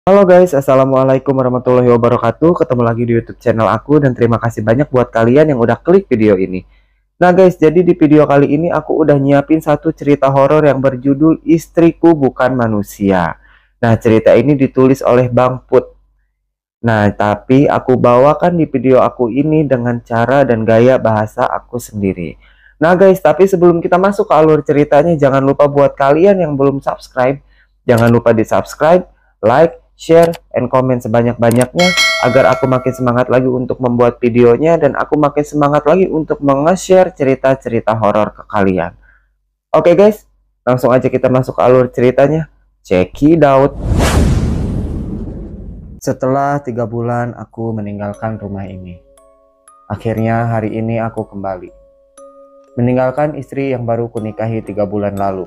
Halo guys, assalamualaikum warahmatullahi wabarakatuh. Ketemu lagi di YouTube channel aku dan terima kasih banyak buat kalian yang udah klik video ini. Nah guys, jadi di video kali ini aku udah nyiapin satu cerita horor yang berjudul Istriku Bukan Manusia. Nah, cerita ini ditulis oleh Bang Put. Nah, tapi aku bawakan di video aku ini dengan cara dan gaya bahasa aku sendiri. Nah guys, tapi sebelum kita masuk ke alur ceritanya, jangan lupa buat kalian yang belum subscribe, jangan lupa di subscribe, like, share, and comment sebanyak-banyaknya agar aku makin semangat lagi untuk membuat videonya dan aku makin semangat lagi untuk menge-share cerita-cerita horor ke kalian. Oke guys, langsung aja kita masuk ke alur ceritanya. Check it out. Setelah 3 bulan aku meninggalkan rumah ini, akhirnya hari ini aku kembali. Meninggalkan istri yang baru kunikahi 3 bulan lalu.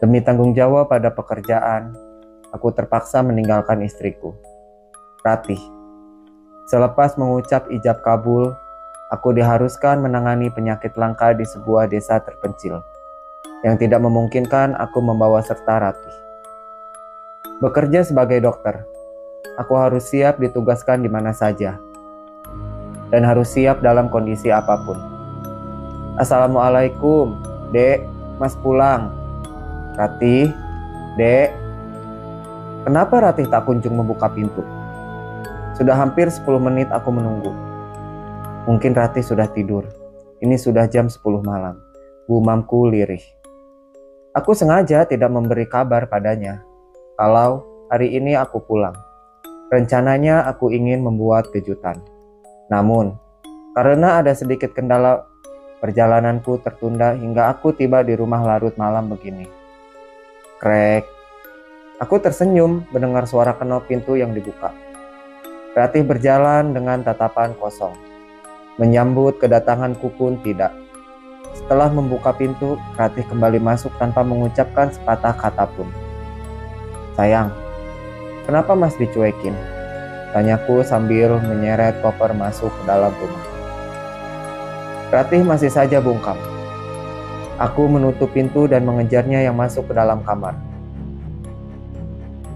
Demi tanggung jawab pada pekerjaan, aku terpaksa meninggalkan istriku, Ratih. Selepas mengucap ijab kabul, aku diharuskan menangani penyakit langka di sebuah desa terpencil, yang tidak memungkinkan aku membawa serta Ratih. Bekerja sebagai dokter, aku harus siap ditugaskan di mana saja, dan harus siap dalam kondisi apapun. Assalamualaikum, Dek, Mas pulang. Ratih, Dek. Kenapa Ratih tak kunjung membuka pintu? Sudah hampir 10 menit aku menunggu. Mungkin Ratih sudah tidur. Ini sudah jam 10 malam. Gumamku lirih. Aku sengaja tidak memberi kabar padanya kalau hari ini aku pulang. Rencananya aku ingin membuat kejutan. Namun, karena ada sedikit kendala, perjalananku tertunda hingga aku tiba di rumah larut malam begini. Krek. Aku tersenyum mendengar suara kenop pintu yang dibuka. Ratih berjalan dengan tatapan kosong. Menyambut kedatanganku pun tidak. Setelah membuka pintu, Ratih kembali masuk tanpa mengucapkan sepatah kata pun. Sayang, kenapa Mas dicuekin? Tanyaku sambil menyeret koper masuk ke dalam rumah. Ratih masih saja bungkam. Aku menutup pintu dan mengejarnya yang masuk ke dalam kamar.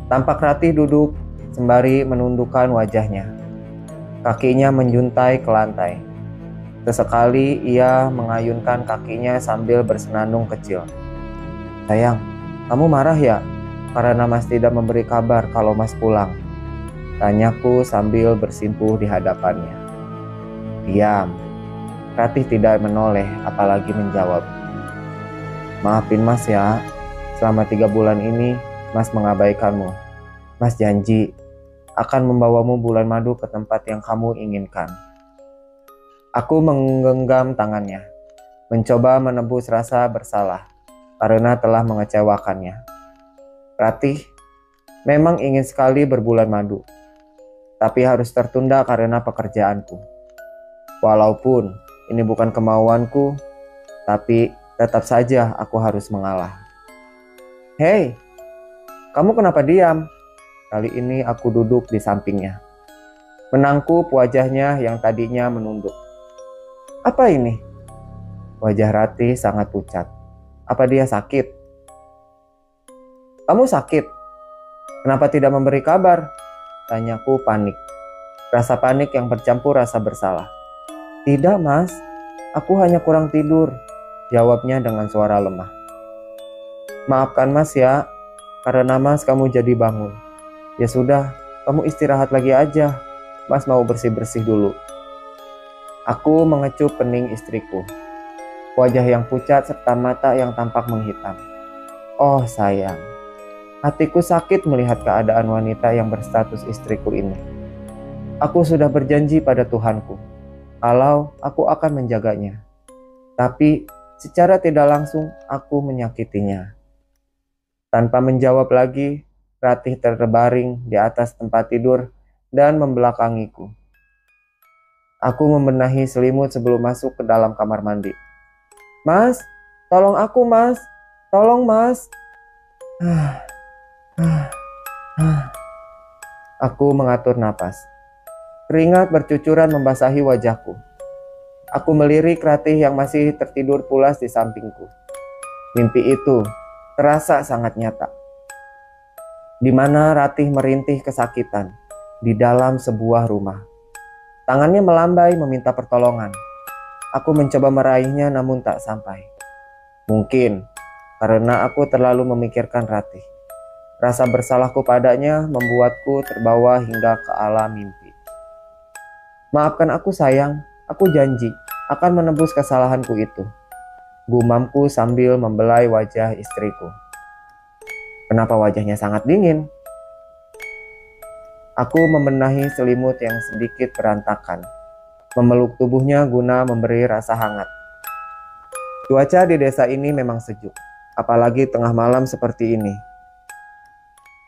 Tampak Ratih duduk sembari menundukkan wajahnya. Kakinya menjuntai ke lantai. Sesekali ia mengayunkan kakinya sambil bersenandung kecil. Sayang, kamu marah ya? Karena Mas tidak memberi kabar kalau Mas pulang. Tanyaku sambil bersimpuh di hadapannya. Diam. Ratih tidak menoleh apalagi menjawab. Maafin Mas ya, selama 3 bulan ini Mas mengabaikanmu. Mas janji akan membawamu bulan madu ke tempat yang kamu inginkan. Aku menggenggam tangannya, mencoba menebus rasa bersalah karena telah mengecewakannya. Ratih memang ingin sekali berbulan madu, tapi harus tertunda karena pekerjaanku. Walaupun ini bukan kemauanku, tapi tetap saja aku harus mengalah. Hei, kamu kenapa diam? Kali ini aku duduk di sampingnya, menangkup wajahnya yang tadinya menunduk. Apa ini? Wajah Ratih sangat pucat. Apa dia sakit? Kamu sakit? Kenapa tidak memberi kabar? Tanyaku panik. Rasa panik yang bercampur rasa bersalah. Tidak Mas, aku hanya kurang tidur, jawabnya dengan suara lemah. Maafkan Mas ya, karena Mas kamu jadi bangun. Ya sudah, kamu istirahat lagi aja. Mas mau bersih-bersih dulu. Aku mengecup kening istriku. Wajah yang pucat serta mata yang tampak menghitam. Oh sayang, hatiku sakit melihat keadaan wanita yang berstatus istriku ini. Aku sudah berjanji pada Tuhanku kalau aku akan menjaganya. Tapi secara tidak langsung aku menyakitinya. Tanpa menjawab lagi, Ratih terbaring di atas tempat tidur dan membelakangiku. Aku membenahi selimut sebelum masuk ke dalam kamar mandi. Mas, tolong aku Mas, tolong Mas. Aku mengatur napas. Keringat bercucuran membasahi wajahku. Aku melirik Ratih yang masih tertidur pulas di sampingku. Mimpi itu terasa sangat nyata. di mana Ratih merintih kesakitan di dalam sebuah rumah. Tangannya melambai meminta pertolongan. Aku mencoba meraihnya namun tak sampai. Mungkin karena aku terlalu memikirkan Ratih. Rasa bersalahku padanya membuatku terbawa hingga ke alam mimpi. Maafkan aku sayang, aku janji akan menebus kesalahanku itu. Gumamku sambil membelai wajah istriku. Kenapa wajahnya sangat dingin? Aku membenahi selimut yang sedikit berantakan, memeluk tubuhnya guna memberi rasa hangat. Cuaca di desa ini memang sejuk, apalagi tengah malam seperti ini.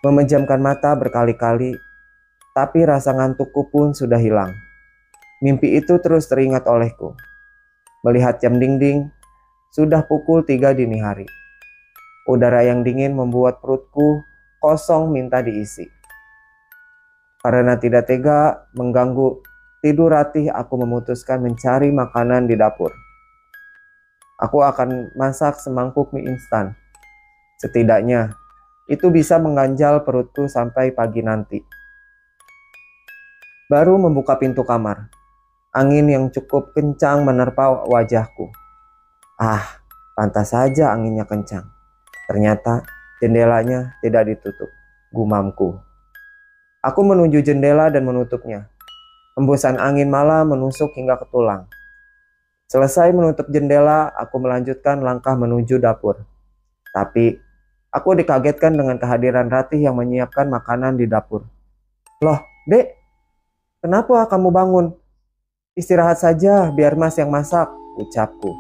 Memejamkan mata berkali-kali, tapi rasa ngantukku pun sudah hilang. Mimpi itu terus teringat olehku. Melihat jam dinding, sudah pukul 3 dini hari. Udara yang dingin membuat perutku kosong minta diisi. Karena tidak tega mengganggu tidur Ratih, aku memutuskan mencari makanan di dapur. Aku akan masak semangkuk mie instan. Setidaknya, itu bisa mengganjal perutku sampai pagi nanti. Baru membuka pintu kamar. Angin yang cukup kencang menerpa wajahku. Ah, pantas saja anginnya kencang. Ternyata jendelanya tidak ditutup. Gumamku. Aku menuju jendela dan menutupnya. Hembusan angin malam menusuk hingga ke tulang. Selesai menutup jendela, aku melanjutkan langkah menuju dapur. Tapi aku dikagetkan dengan kehadiran Ratih yang menyiapkan makanan di dapur. Loh, Dek, kenapa kamu bangun? Istirahat saja, biar Mas yang masak, ucapku.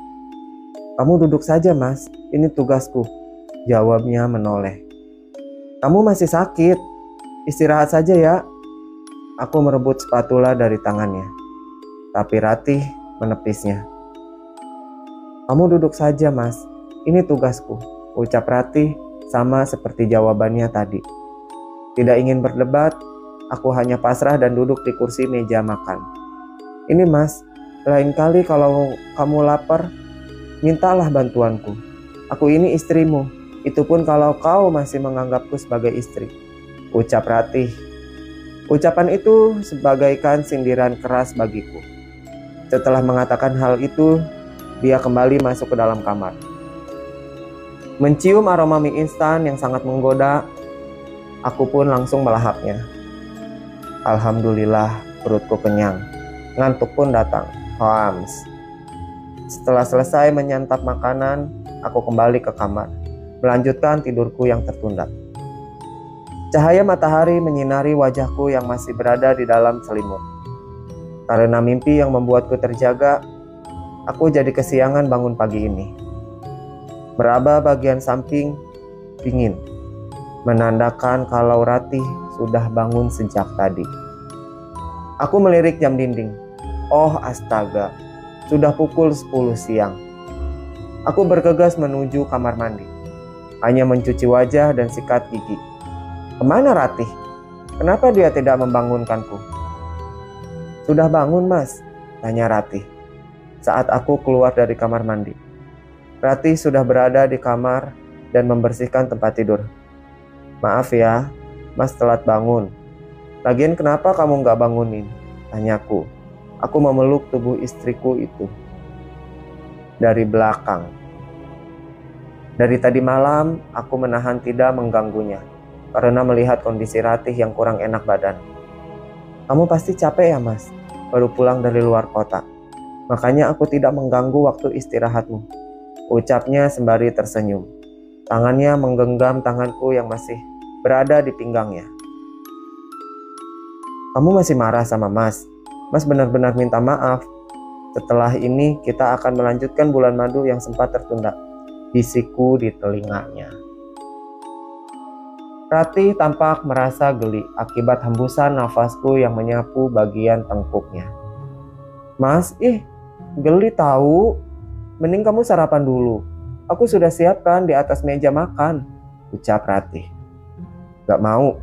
Kamu duduk saja, Mas, ini tugasku, jawabnya menoleh. Kamu masih sakit, istirahat saja ya. Aku merebut spatula dari tangannya, tapi Ratih menepisnya. Kamu duduk saja, Mas, ini tugasku, ucap Ratih sama seperti jawabannya tadi. Tidak ingin berdebat, aku hanya pasrah dan duduk di kursi meja makan. Ini Mas, lain kali kalau kamu lapar, mintalah bantuanku. Aku ini istrimu, itu pun kalau kau masih menganggapku sebagai istri, ucap Ratih. Ucapan itu sebagaikan sindiran keras bagiku. Setelah mengatakan hal itu, dia kembali masuk ke dalam kamar. Mencium aroma mie instan yang sangat menggoda, aku pun langsung melahapnya. Alhamdulillah, perutku kenyang. Ngantuk pun datang. Hams. Setelah selesai menyantap makanan, aku kembali ke kamar, melanjutkan tidurku yang tertunda. Cahaya matahari menyinari wajahku yang masih berada di dalam selimut. Karena mimpi yang membuatku terjaga, aku jadi kesiangan bangun pagi ini. Meraba bagian samping dingin, menandakan kalau Ratih sudah bangun sejak tadi. Aku melirik jam dinding. Oh astaga, sudah pukul 10 siang. Aku bergegas menuju kamar mandi, hanya mencuci wajah dan sikat gigi. Kemana Ratih? Kenapa dia tidak membangunkanku? Sudah bangun, Mas? Tanya Ratih saat aku keluar dari kamar mandi. Ratih sudah berada di kamar dan membersihkan tempat tidur. Maaf ya, Mas telat bangun. Lagian kenapa kamu nggak bangunin? Tanyaku. Aku memeluk tubuh istriku itu dari belakang. Dari tadi malam, aku menahan tidak mengganggunya karena melihat kondisi Ratih yang kurang enak badan. Kamu pasti capek ya, Mas? Baru pulang dari luar kota. Makanya aku tidak mengganggu waktu istirahatmu, ucapnya sembari tersenyum. Tangannya menggenggam tanganku yang masih berada di pinggangnya. Kamu masih marah sama Mas? Mas benar-benar minta maaf. Setelah ini kita akan melanjutkan bulan madu yang sempat tertunda, bisikku di telinganya. Ratih tampak merasa geli akibat hembusan nafasku yang menyapu bagian tengkuknya. Mas, geli tahu. Mending kamu sarapan dulu. Aku sudah siapkan di atas meja makan, ucap Ratih. Gak mau.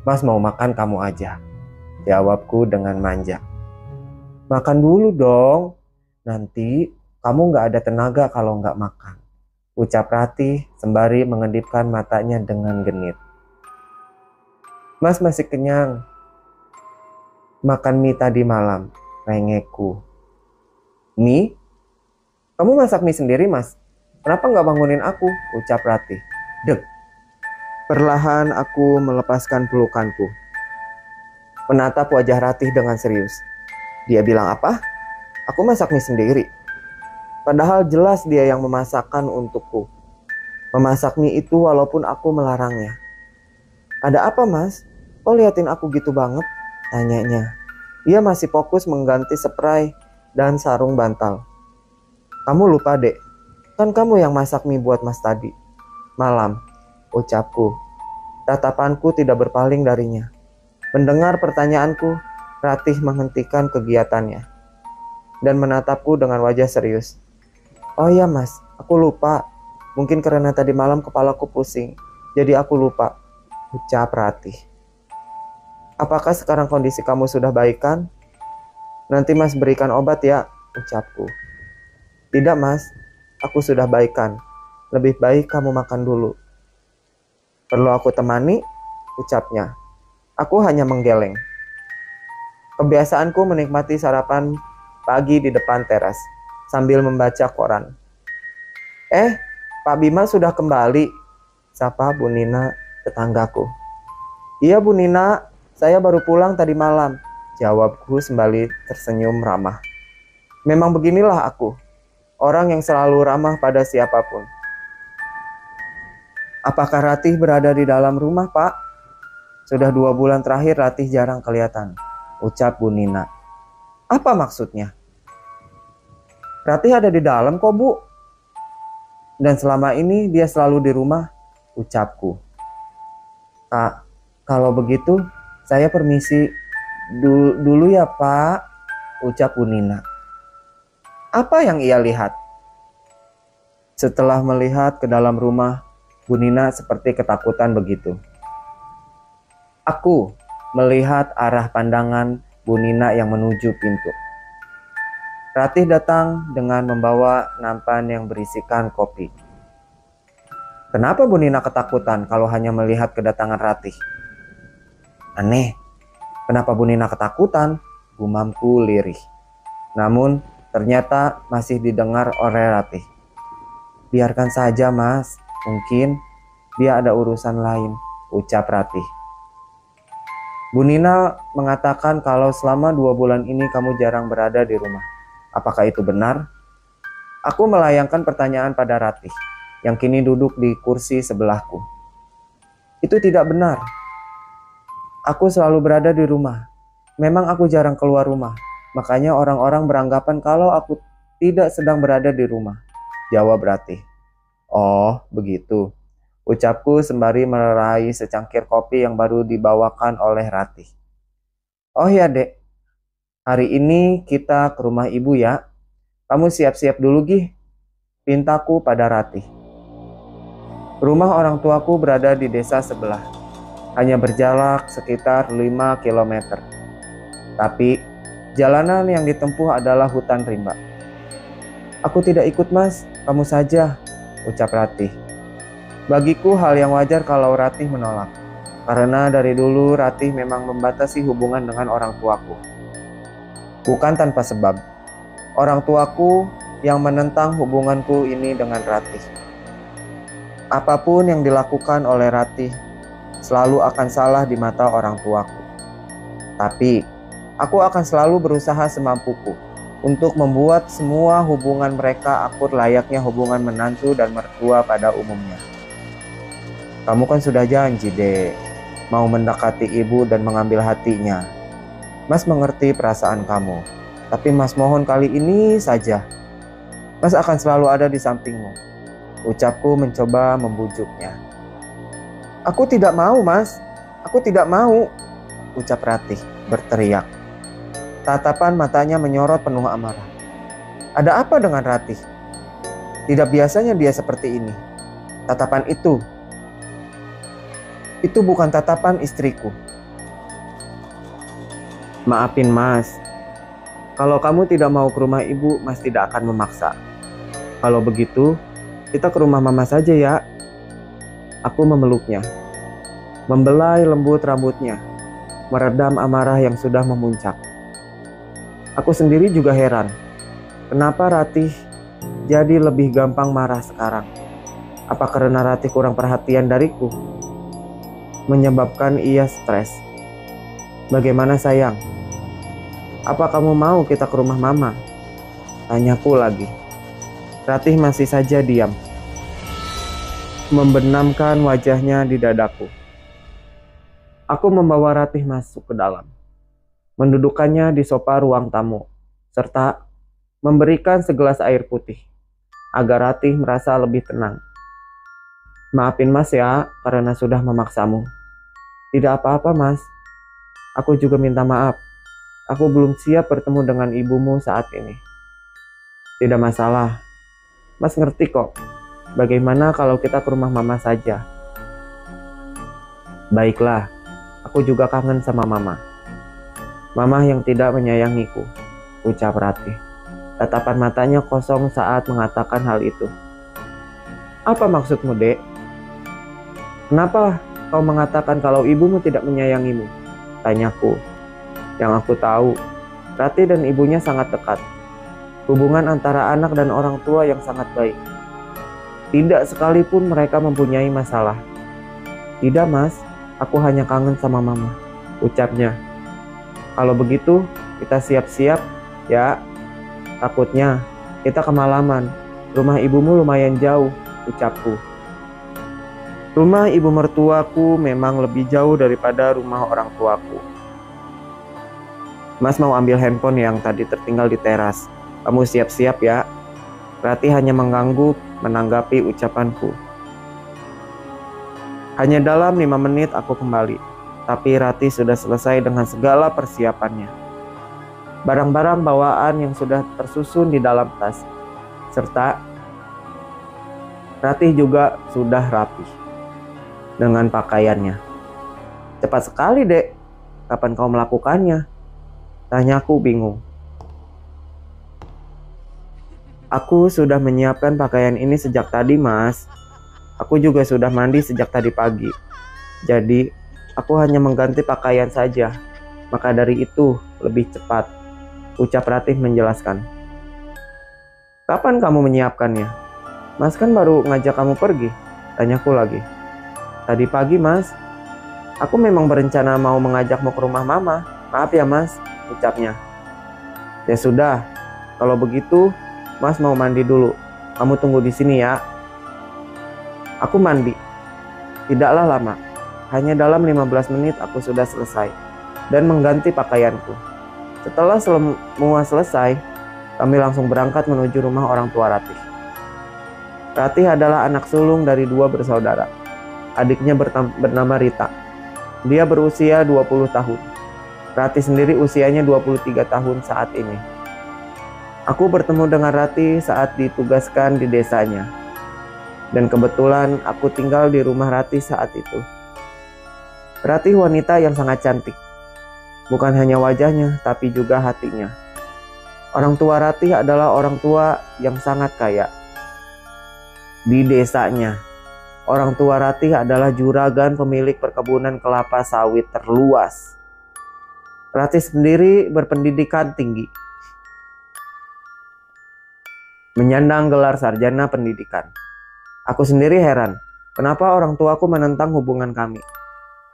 Mas mau makan kamu aja, jawabku dengan manja. Makan dulu dong. Nanti kamu gak ada tenaga kalau gak makan, ucap Ratih sembari mengedipkan matanya dengan genit. Mas masih kenyang. Makan mie tadi malam, rengekku. Mie? Kamu masak mie sendiri, Mas? Kenapa nggak bangunin aku? Ucap Ratih. Dek. Perlahan aku melepaskan pelukanku. Menatap wajah Ratih dengan serius. Dia bilang apa? Aku masak mie sendiri. Padahal jelas dia yang memasakkan untukku. Memasak mie itu walaupun aku melarangnya. Ada apa, Mas? Kok liatin aku gitu banget? Tanyanya. Ia masih fokus mengganti spray dan sarung bantal. Kamu lupa, Dek. Kan kamu yang masak mie buat Mas tadi. Malam, ucapku. Tatapanku tidak berpaling darinya. Mendengar pertanyaanku, Ratih menghentikan kegiatannya dan menatapku dengan wajah serius. Oh iya, Mas, aku lupa. Mungkin karena tadi malam kepalaku pusing, jadi aku lupa. Ucap Ratih. Apakah sekarang kondisi kamu sudah baikan? Nanti Mas berikan obat ya, ucapku. Tidak, Mas, aku sudah baikan. Lebih baik kamu makan dulu. Perlu aku temani? Ucapnya. Aku hanya menggeleng. Kebiasaanku menikmati sarapan pagi di depan teras sambil membaca koran. Pak Bima sudah kembali, sapa Bu Nina tetanggaku. Iya Bu Nina, saya baru pulang tadi malam, jawabku sembari tersenyum ramah. Memang beginilah aku, orang yang selalu ramah pada siapapun. Apakah Ratih berada di dalam rumah, Pak? Sudah 2 bulan terakhir Ratih jarang kelihatan, ucap Bu Nina. Apa maksudnya? Ratih ada di dalam kok, Bu. Dan selama ini dia selalu di rumah, ucapku. Kak, kalau begitu saya permisi dulu ya, Pak, ucap Bu Nina. Apa yang ia lihat? Setelah melihat ke dalam rumah, Bu Nina seperti ketakutan begitu. Aku melihat arah pandangan Bu Nina yang menuju pintu. Ratih datang dengan membawa nampan yang berisikan kopi. Kenapa Bu Nina ketakutan kalau hanya melihat kedatangan Ratih? Aneh, kenapa Bu Nina ketakutan? Gumamku lirih. Namun ternyata masih didengar oleh Ratih. Biarkan saja, Mas, mungkin dia ada urusan lain, ucap Ratih. Bu Nina mengatakan kalau selama 2 bulan ini kamu jarang berada di rumah. Apakah itu benar? Aku melayangkan pertanyaan pada Ratih, yang kini duduk di kursi sebelahku. Itu tidak benar. Aku selalu berada di rumah. Memang aku jarang keluar rumah. Makanya orang-orang beranggapan kalau aku tidak sedang berada di rumah, jawab Ratih. Oh, begitu, ucapku sembari meraih secangkir kopi yang baru dibawakan oleh Ratih. Oh ya, Dek. Hari ini kita ke rumah ibu ya. Kamu siap-siap dulu, Gih, pintaku pada Ratih. Rumah orang tuaku berada di desa sebelah. Hanya berjarak sekitar 5 km. Tapi jalanan yang ditempuh adalah hutan rimba. Aku tidak ikut, Mas. Kamu saja, ucap Ratih. Bagiku hal yang wajar kalau Ratih menolak. Karena dari dulu Ratih memang membatasi hubungan dengan orang tuaku. Bukan tanpa sebab, orang tuaku yang menentang hubunganku ini dengan Ratih. Apapun yang dilakukan oleh Ratih selalu akan salah di mata orang tuaku. Tapi, aku akan selalu berusaha semampuku untuk membuat semua hubungan mereka akur layaknya hubungan menantu dan mertua pada umumnya. Kamu kan sudah janji, Dek, mau mendekati ibu dan mengambil hatinya. Mas mengerti perasaan kamu, tapi Mas mohon kali ini saja. Mas akan selalu ada di sampingmu, ucapku mencoba membujuknya. Aku tidak mau, Mas. Aku tidak mau, ucap Ratih berteriak. Tatapan matanya menyorot penuh amarah. Ada apa dengan Ratih? Tidak biasanya dia seperti ini. Tatapan itu bukan tatapan istriku. Maafin, Mas. Kalau kamu tidak mau ke rumah ibu, Mas tidak akan memaksa. Kalau begitu, kita ke rumah mama saja ya. Aku memeluknya. membelai lembut rambutnya, meredam amarah yang sudah memuncak. Aku sendiri juga heran, kenapa Ratih jadi lebih gampang marah sekarang? Apa karena Ratih kurang perhatian dariku, menyebabkan ia stres? Bagaimana sayang? Apa kamu mau kita ke rumah mama? Tanyaku lagi. Ratih masih saja diam, membenamkan wajahnya di dadaku. Aku membawa Ratih masuk ke dalam, mendudukkannya di sofa ruang tamu, serta memberikan segelas air putih, agar Ratih merasa lebih tenang. Maafin Mas ya, karena sudah memaksamu. Tidak apa-apa Mas, aku juga minta maaf. Aku belum siap bertemu dengan ibumu saat ini. Tidak masalah, Mas ngerti kok. Bagaimana kalau kita ke rumah mama saja? Baiklah, aku juga kangen sama mama. Mama yang tidak menyayangiku, ucap Ratih. Tatapan matanya kosong saat mengatakan hal itu. Apa maksudmu, Dek? Kenapa kau mengatakan kalau ibumu tidak menyayangimu? Tanyaku. Yang aku tahu, Ratih dan ibunya sangat dekat. Hubungan antara anak dan orang tua yang sangat baik. Tidak sekalipun mereka mempunyai masalah. Tidak Mas, aku hanya kangen sama mama, ucapnya. Kalau begitu, kita siap-siap ya. Takutnya kita kemalaman. Rumah ibumu lumayan jauh, ucapku. Rumah ibu mertuaku memang lebih jauh daripada rumah orang tuaku. Mas mau ambil handphone yang tadi tertinggal di teras. Kamu siap-siap ya. Ratih hanya menanggapi ucapanku. Hanya dalam 5 menit aku kembali, tapi Ratih sudah selesai dengan segala persiapannya. Barang-barang bawaan yang sudah tersusun di dalam tas, serta Ratih juga sudah rapi dengan pakaiannya. Cepat sekali, Dek. Kapan kau melakukannya? Tanyaku bingung. Aku sudah menyiapkan pakaian ini sejak tadi, Mas. Aku juga sudah mandi sejak tadi pagi. Jadi, aku hanya mengganti pakaian saja. Maka dari itu, lebih cepat, ucap Ratih menjelaskan. Kapan kamu menyiapkannya? Mas kan baru ngajak kamu pergi. Tanyaku lagi. Tadi pagi, Mas. Aku memang berencana mau mengajakmu ke rumah mama. Maaf ya, Mas, ucapnya. Ya sudah, kalau begitu Mas mau mandi dulu. Kamu tunggu di sini ya. Aku mandi. Tidaklah lama. Hanya dalam 15 menit aku sudah selesai dan mengganti pakaianku. Setelah semua selesai, kami langsung berangkat menuju rumah orang tua Ratih. Ratih adalah anak sulung dari 2 bersaudara. Adiknya bernama Rita. Dia berusia 20 tahun. Ratih sendiri usianya 23 tahun saat ini. Aku bertemu dengan Ratih saat ditugaskan di desanya. Dan kebetulan aku tinggal di rumah Ratih saat itu. Ratih wanita yang sangat cantik. Bukan hanya wajahnya, tapi juga hatinya. Orang tua Ratih adalah orang tua yang sangat kaya. Di desanya, orang tua Ratih adalah juragan pemilik perkebunan kelapa sawit terluas. Ratih sendiri berpendidikan tinggi, menyandang gelar sarjana pendidikan. Aku sendiri heran, kenapa orang tuaku menentang hubungan kami.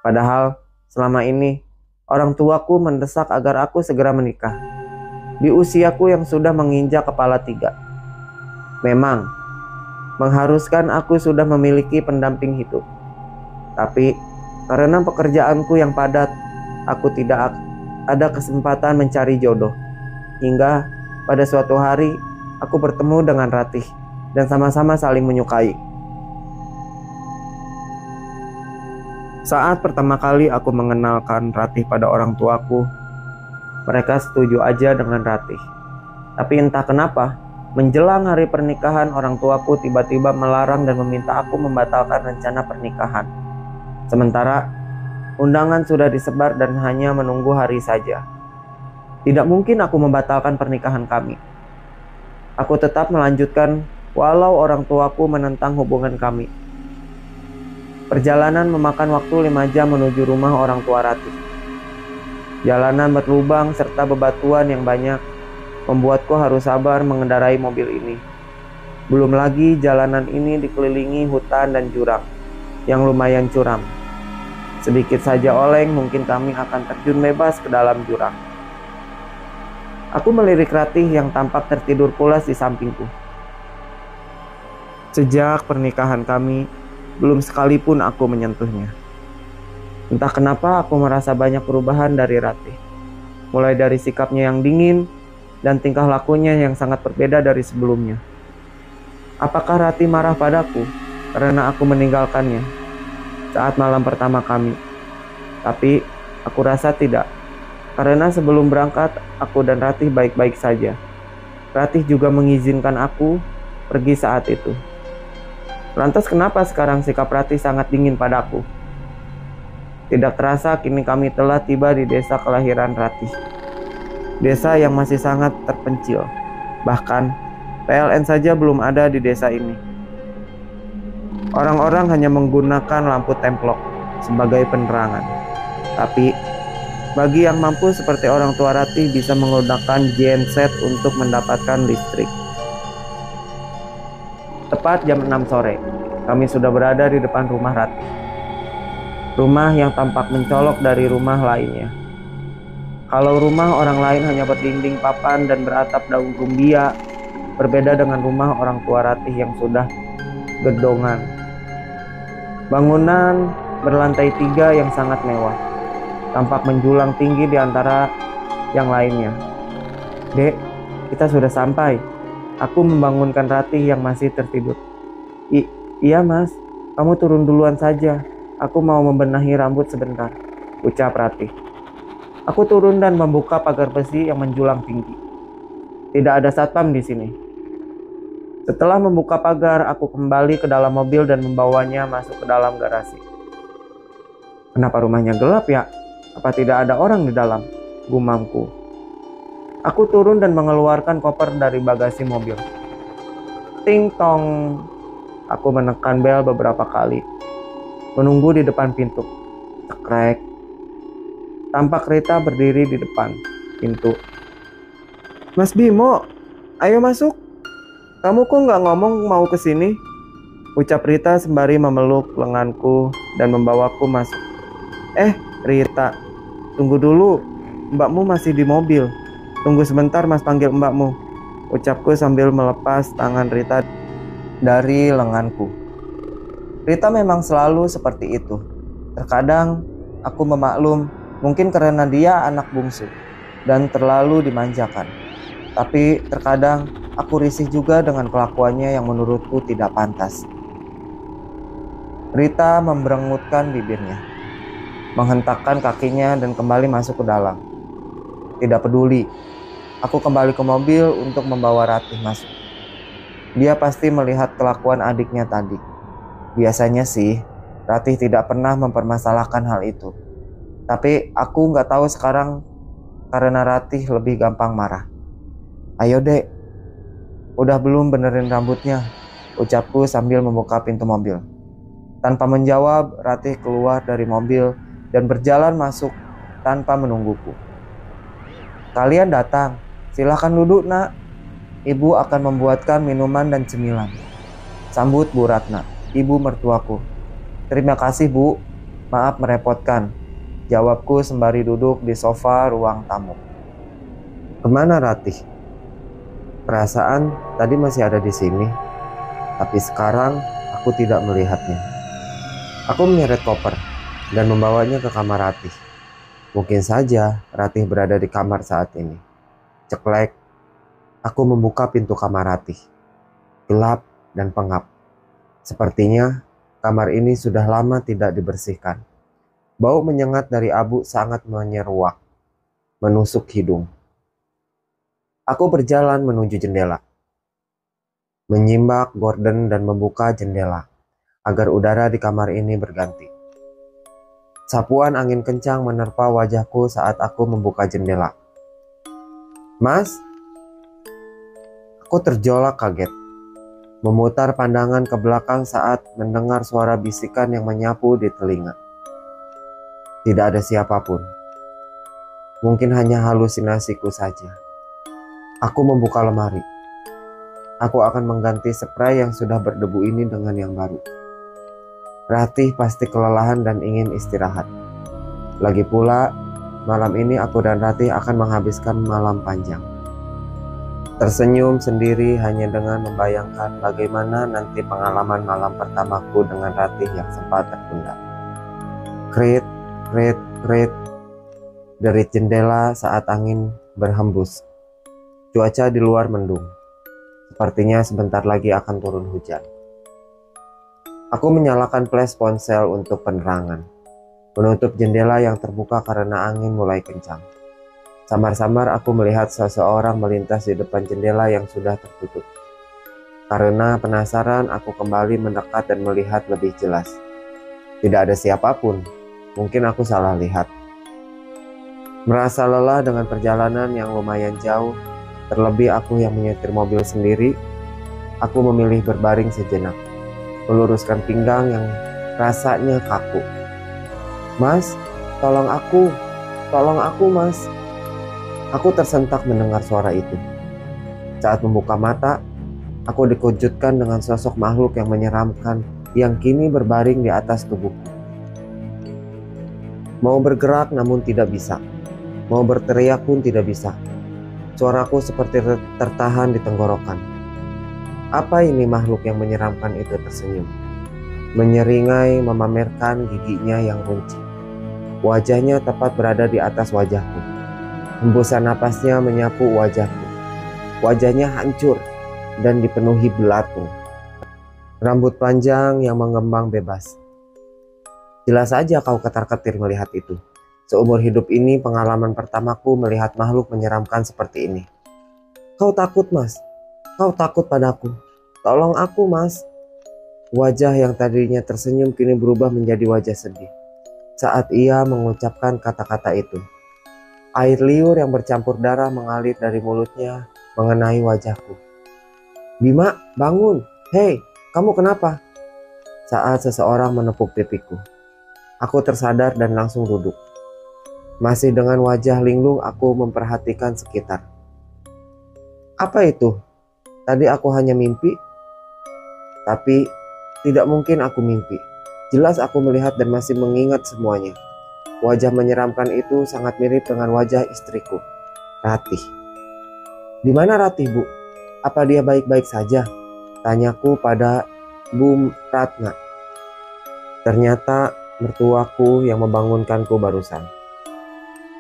Padahal selama ini orang tuaku mendesak agar aku segera menikah. Di usiaku yang sudah menginjak kepala 3. Memang mengharuskan aku sudah memiliki pendamping hidup. Tapi karena pekerjaanku yang padat, aku tidak ada kesempatan mencari jodoh. Hingga pada suatu hari aku bertemu dengan Ratih dan sama-sama saling menyukai. Saat pertama kali aku mengenalkan Ratih pada orang tuaku, mereka setuju aja dengan Ratih. Tapi entah kenapa, menjelang hari pernikahan orang tuaku tiba-tiba melarang dan meminta aku membatalkan rencana pernikahan. Sementara undangan sudah disebar dan hanya menunggu hari saja. Tidak mungkin aku membatalkan pernikahan kami. Aku tetap melanjutkan walau orang tuaku menentang hubungan kami. Perjalanan memakan waktu 5 jam menuju rumah orang tua Ratih. Jalanan berlubang serta bebatuan yang banyak membuatku harus sabar mengendarai mobil ini. Belum lagi jalanan ini dikelilingi hutan dan jurang yang lumayan curam. Sedikit saja oleng mungkin kami akan terjun bebas ke dalam jurang. Aku melirik Ratih yang tampak tertidur pulas di sampingku. Sejak pernikahan kami, belum sekalipun aku menyentuhnya. Entah kenapa aku merasa banyak perubahan dari Ratih. Mulai dari sikapnya yang dingin dan tingkah lakunya yang sangat berbeda dari sebelumnya. Apakah Ratih marah padaku karena aku meninggalkannya saat malam pertama kami? Tapi aku rasa tidak. Karena sebelum berangkat, aku dan Ratih baik-baik saja. Ratih juga mengizinkan aku pergi saat itu. Lantas kenapa sekarang sikap Ratih sangat dingin padaku? Tidak terasa kini kami telah tiba di desa kelahiran Ratih. Desa yang masih sangat terpencil. Bahkan PLN saja belum ada di desa ini. Orang-orang hanya menggunakan lampu templok sebagai penerangan. Tapi bagi yang mampu seperti orang tua Ratih bisa menggunakan genset untuk mendapatkan listrik. Tepat jam 6 sore, kami sudah berada di depan rumah Ratih. Rumah yang tampak mencolok dari rumah lainnya. Kalau rumah orang lain hanya berdinding papan dan beratap daun rumbia, berbeda dengan rumah orang tua Ratih yang sudah gedongan. Bangunan berlantai 3 yang sangat mewah, tampak menjulang tinggi di antara yang lainnya. Dek, kita sudah sampai. Aku membangunkan Ratih yang masih tertidur. Iya mas, kamu turun duluan saja. Aku mau membenahi rambut sebentar, ucap Ratih. Aku turun dan membuka pagar besi yang menjulang tinggi. Tidak ada satpam di sini. Setelah membuka pagar, aku kembali ke dalam mobil dan membawanya masuk ke dalam garasi. Kenapa rumahnya gelap ya? Apa tidak ada orang di dalam? Gumamku. Aku turun dan mengeluarkan koper dari bagasi mobil. Ting tong. Aku menekan bel beberapa kali. Menunggu di depan pintu. Cekrek. Tampak Rita berdiri di depan pintu. Mas Bimo, ayo masuk. Kamu kok nggak ngomong mau ke sini? Ucap Rita sembari memeluk lenganku dan membawaku masuk. Rita, tunggu dulu. Mbakmu masih di mobil. Tunggu sebentar mas panggil mbakmu. Ucapku sambil melepas tangan Rita dari lenganku. Rita memang selalu seperti itu. Terkadang aku memaklum, mungkin karena dia anak bungsu dan terlalu dimanjakan. Tapi terkadang aku risih juga dengan kelakuannya yang menurutku tidak pantas. Rita memberengutkan bibirnya, menghentakkan kakinya dan kembali masuk ke dalam. Tidak peduli, aku kembali ke mobil untuk membawa Ratih masuk. Dia pasti melihat kelakuan adiknya tadi. Biasanya sih, Ratih tidak pernah mempermasalahkan hal itu. Tapi aku nggak tahu sekarang karena Ratih lebih gampang marah. Ayo dek, udah belum benerin rambutnya? Ucapku sambil membuka pintu mobil. Tanpa menjawab, Ratih keluar dari mobil dan berjalan masuk tanpa menungguku. Kalian datang, silahkan duduk nak. Ibu akan membuatkan minuman dan cemilan. Sambut Bu Ratna, ibu mertuaku. Terima kasih Bu, maaf merepotkan. Jawabku sembari duduk di sofa ruang tamu. Kemana Ratih? Perasaan tadi masih ada di sini, tapi sekarang aku tidak melihatnya. Aku menyeret koper dan membawanya ke kamar Ratih. Mungkin saja Ratih berada di kamar saat ini. Ceklek, aku membuka pintu kamar Ratih. Gelap dan pengap. Sepertinya kamar ini sudah lama tidak dibersihkan. Bau menyengat dari abu sangat menyeruak, menusuk hidung. Aku berjalan menuju jendela, menyimak gorden dan membuka jendela agar udara di kamar ini berganti. Sapuan angin kencang menerpa wajahku saat aku membuka jendela. Mas, aku terjolak kaget. memutar pandangan ke belakang saat mendengar suara bisikan yang menyapu di telinga. Tidak ada siapapun. Mungkin hanya halusinasiku saja. Aku membuka lemari. Aku akan mengganti spray yang sudah berdebu ini dengan yang baru. Ratih pasti kelelahan dan ingin istirahat. Lagi pula, malam ini aku dan Ratih akan menghabiskan malam panjang. Tersenyum sendiri hanya dengan membayangkan bagaimana nanti pengalaman malam pertamaku dengan Ratih yang sempat tertunda. Krit, krit, krit. Dari jendela saat angin berhembus. Cuaca di luar mendung. Sepertinya sebentar lagi akan turun hujan. Aku menyalakan flash ponsel untuk penerangan. Menutup jendela yang terbuka karena angin mulai kencang. Samar-samar aku melihat seseorang melintas di depan jendela yang sudah tertutup. Karena penasaran, aku kembali mendekat dan melihat lebih jelas. Tidak ada siapapun. Mungkin aku salah lihat. Merasa lelah dengan perjalanan yang lumayan jauh, terlebih aku yang menyetir mobil sendiri, aku memilih berbaring sejenak, meluruskan pinggang yang rasanya kaku. "Mas, tolong aku mas." Aku tersentak mendengar suara itu. Saat membuka mata, aku dikejutkan dengan sosok makhluk yang menyeramkan yang kini berbaring di atas tubuhku. Mau bergerak namun tidak bisa. Mau berteriak pun tidak bisa. Suaraku seperti tertahan di tenggorokan. Apa ini makhluk yang menyeramkan itu tersenyum. Menyeringai memamerkan giginya yang runcing. Wajahnya tepat berada di atas wajahku. Hembusan napasnya menyapu wajahku. Wajahnya hancur dan dipenuhi belatung. Rambut panjang yang mengembang bebas. Jelas saja kau ketar-ketir melihat itu. Seumur hidup ini pengalaman pertamaku melihat makhluk menyeramkan seperti ini. "Kau takut, Mas? Kau takut padaku? Tolong aku, Mas." Wajah yang tadinya tersenyum kini berubah menjadi wajah sedih saat ia mengucapkan kata-kata itu. Air liur yang bercampur darah mengalir dari mulutnya mengenai wajahku. "Bima, bangun! Hei, kamu kenapa?" Saat seseorang menepuk pipiku. Aku tersadar dan langsung duduk. Masih dengan wajah linglung aku memperhatikan sekitar. Apa itu? Tadi aku hanya mimpi? Tapi tidak mungkin aku mimpi. Jelas aku melihat dan masih mengingat semuanya. Wajah menyeramkan itu sangat mirip dengan wajah istriku, Ratih. "Di mana Ratih, Bu? Apa dia baik-baik saja?" tanyaku pada Bu Ratna. Ternyata mertuaku yang membangunkanku barusan.